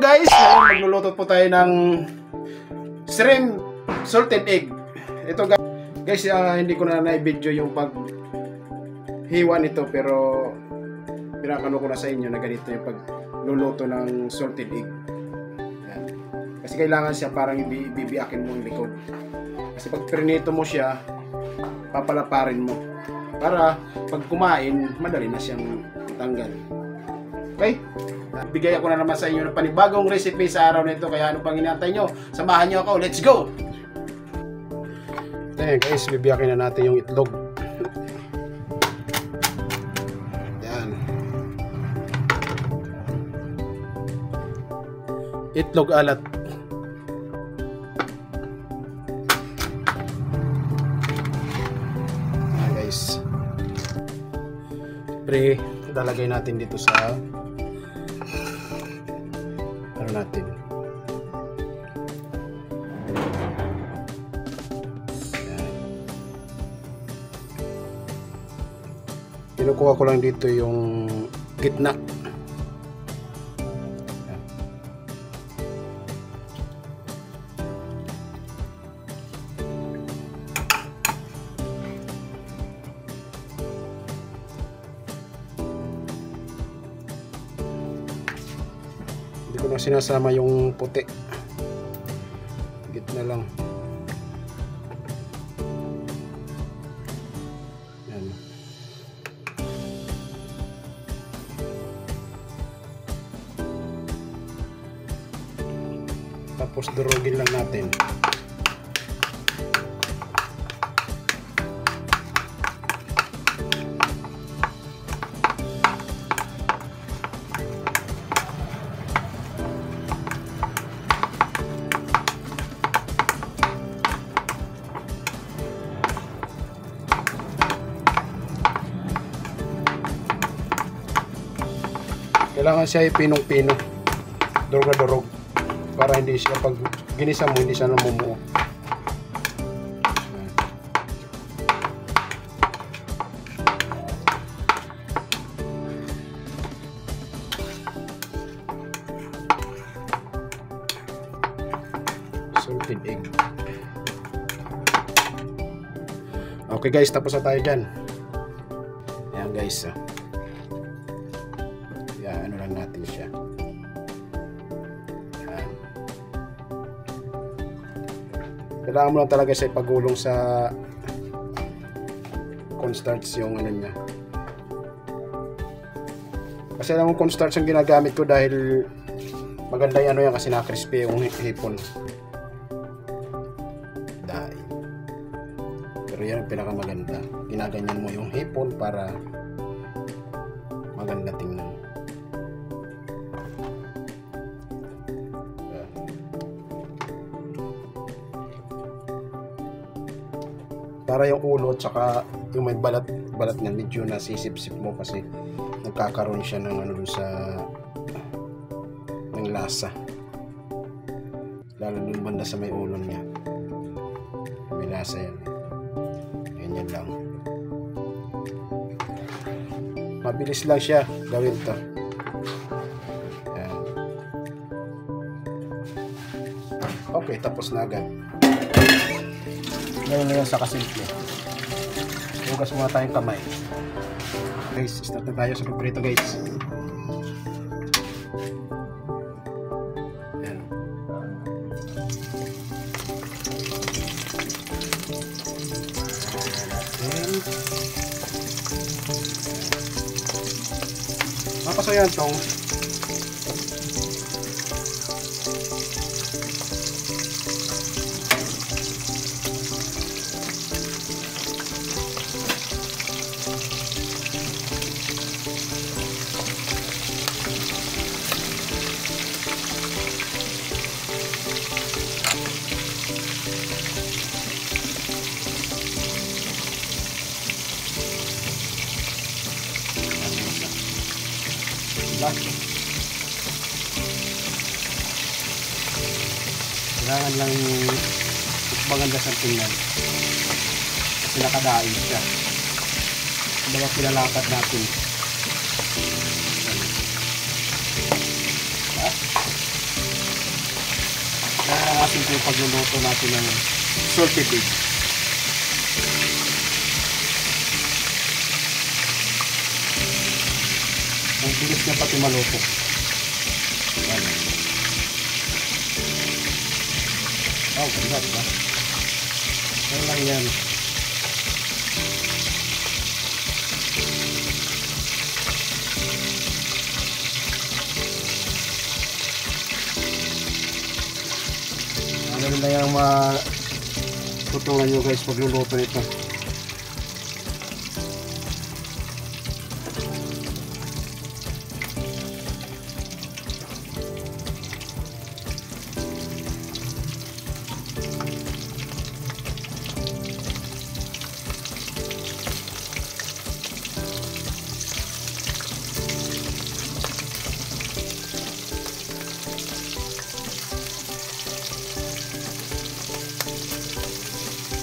guys, ngayon magluluto po tayo ng shrimp salted egg. Ito guys, hindi ko na na-video yung paghiwa nito, pero pinakano ko na sa inyo na ganito yung pagluluto ng salted egg. Yan. Kasi kailangan siya parang ibibiyakin mo yung likod. Kasi pag prinito mo siya, papalaparin mo. Para pag kumain, madali na siyang tanggal. Okay? Bigay ako na naman sa inyo ng panibagong recipe sa araw na ito. Kaya ano pang inaantay nyo? Samahan nyo ako. Let's go! Ayan guys, bibiyakin na natin yung itlog. Yan. Itlog alat. Ayan guys. Siyempre, lalagay natin dito sa natin. Kinukuha ko lang dito yung gitna. Hindi ko na sinasama yung puti. Gitna lang. Yan. Tapos durugin lang natin. Kailangan siya ipinong-pino, durog na durog, para hindi siya, pag ginisa mo, hindi siya namumuo. Salted egg. Okay guys, tapos na tayo dyan. Ayan guys. Ano lang natin siya. Yan. Kailangan mo lang talaga siya ipagulong sa cornstarch yung ano niya. Kasi alam mo, cornstarch ang ginagamit ko dahil maganda yung ano yan, kasi na-crispy yung hipon. Dahil. Pero yan ang pinakamaganda. Ginaganyan mo yung hipon para maganda tingnan. Para yung ulo at saka yung may balat niya medyo nasisip-sip mo, kasi nagkakaroon siya ng ano dun sa ng lasa, lalo dun banda sa may ulo niya, may lasa yan. Ganyan lang, mabilis lang siya gawin to. Yan. Okay, tapos na agad. Ngayon sa kasimple. Hugas muna tayong kamay. Guys, start na tayo sa paborito guys. Ayan. Mapasoyan tong kailangan lang maganda sa tingnan kasi nakadain siya. Dalawa pinalapat natin. palakasin ko yung pagluluto natin ng salted egg. Ang bilis niya pati maluto. Yan. Oh, ganda, diba? Yan lang yan. Ano na yung matutunan nyo guys pagluluto nito.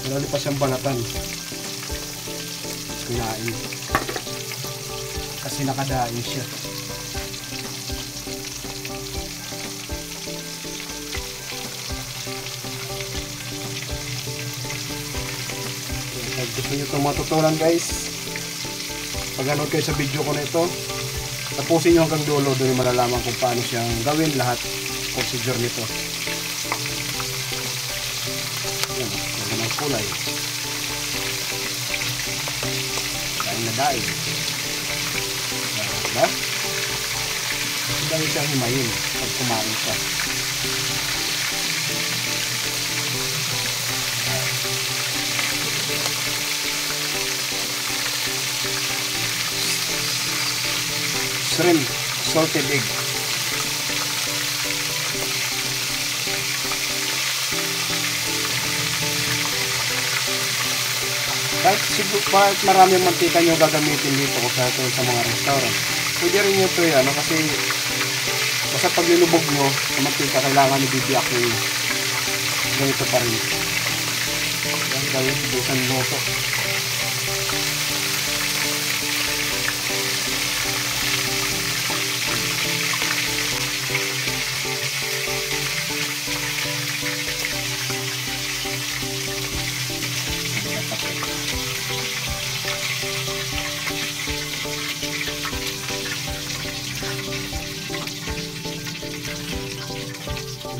Wala pa siyang balatan. Kinain. Kasi nakadain siya. Pag gusto nyo itong matutunan guys, pag-anood kayo sa video ko na ito, tapusin nyo hanggang dulo, doon yung malalaman kung paano siyang gawin lahat procedure nito. Yan, ganda ng kulay. Daing na daing. Diba? Dahil siyang himayin pag kumain siya. Shrimp salted egg. Kahit maraming mantika nyo gagamitin dito o sa mga restaurant, pwede rin nyo ito yan, kasi basta pag nilubog nyo sa mantika, kailangan ibibiyak nyo ganito pa rin. Yan gawin, busan luto.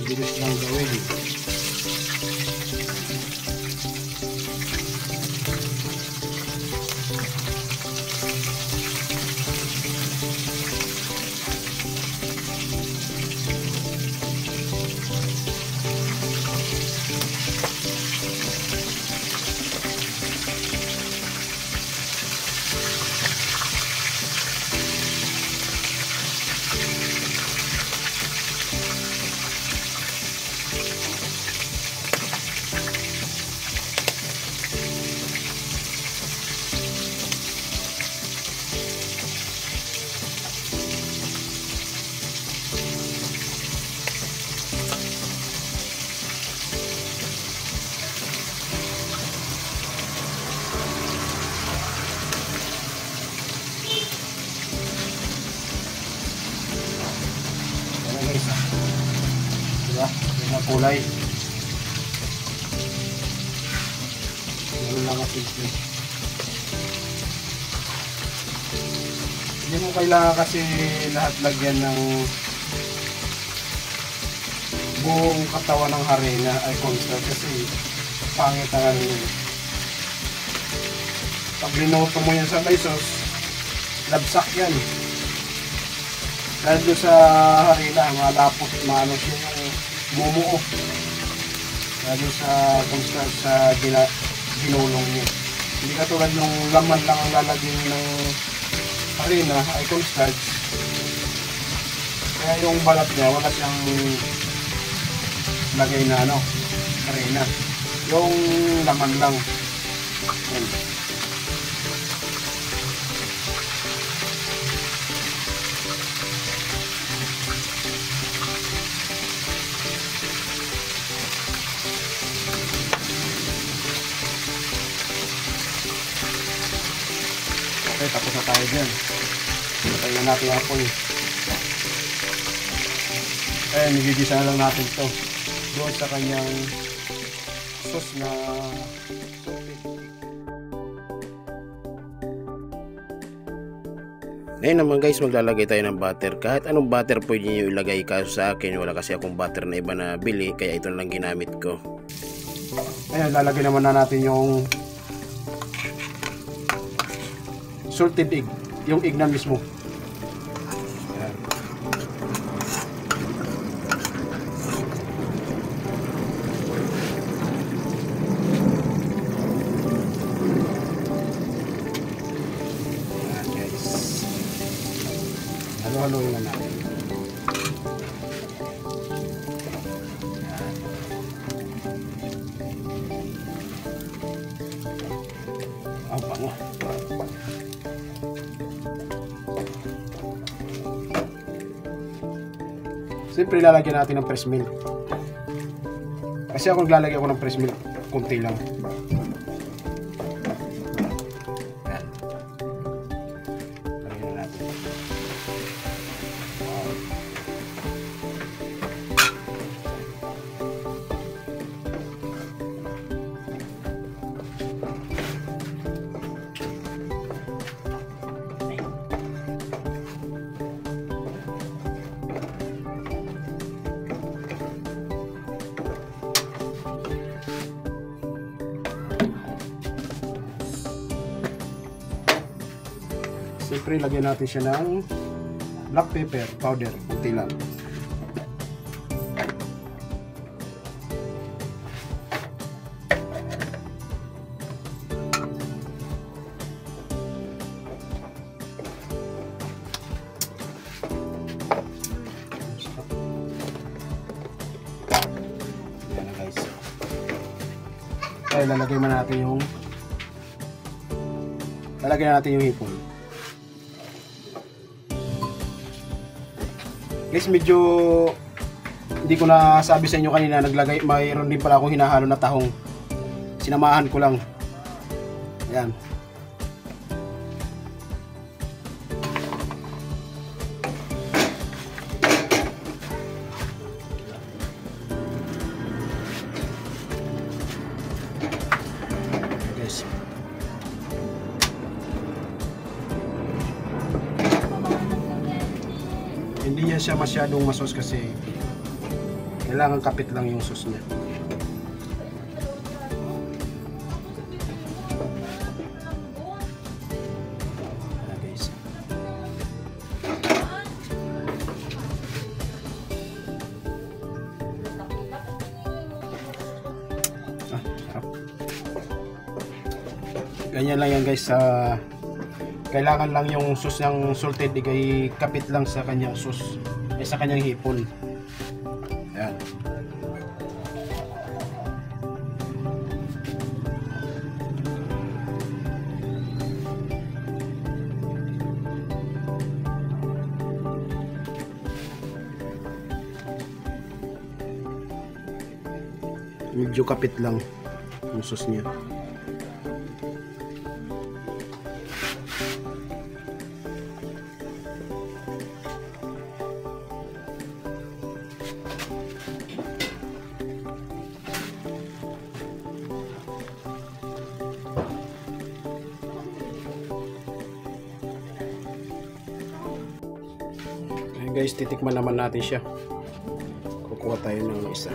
Bilis lang gawin. Diba? Yung mga kulay. Ganun lang ang simple. Hindi mo kailangan kasi lahat lagyan ng buong katawan ng harina ay constant kasi pangit ang ano yun. Pag linoto mo yan sa may sauce, labsak yan. Dahil doon sa harina, malapot, maano siya yung bumuo. Dahil sa constant sa ginulong niya. Hindi katulad nung laman lang ang lalagyan ng harina ay cornstarch. Kaya yung balat niya, wala siyang lagay na ano, harina. Yung laman lang. Yan. Okay, tapos na tayo dyan. Patayin na natin yung apoy. Ayan, nagigisa na lang natin ito. doon sa kanyang sauce na salted egg. Ngayon naman guys, maglalagay tayo ng butter. Kahit anong butter pwede nyo ilagay, kaso sa akin wala kasi akong butter na iba na bili, kaya ito lang ginamit ko. Ayan, lalagay naman na natin yung salted egg, yung egg na mismo. Ayan. Ayan guys, halo-haloin na natin. Ang bango. Siyempre lalagyan natin ng fresh milk. Kasi ako naglalagay ako ng fresh milk, kunti lang. Ayan. Lagyan na natin. Wow. Siyempre, lagyan natin siya ng black pepper powder, kunti lang. Yan na guys. Kaya lalagay natin yung hipon. Guys, medyo hindi ko na sabi sa inyo kanina, mayroon din pala akong hinahalo na tahong. Sinamahan ko lang. Ayan. Guys. Hindi yan siya masyadong masos kasi kailangan kapit lang yung sauce niya. Ayan guys. Sarap. Ganyan lang yan guys. Kailangan lang yung sauce ng salted egg ay kapit lang sa kanyang sauce, sa kanyang hipon. Ayan. Medyo kapit lang yung sauce niya. Guys, titikman naman natin siya. Kukuha tayo ng isa.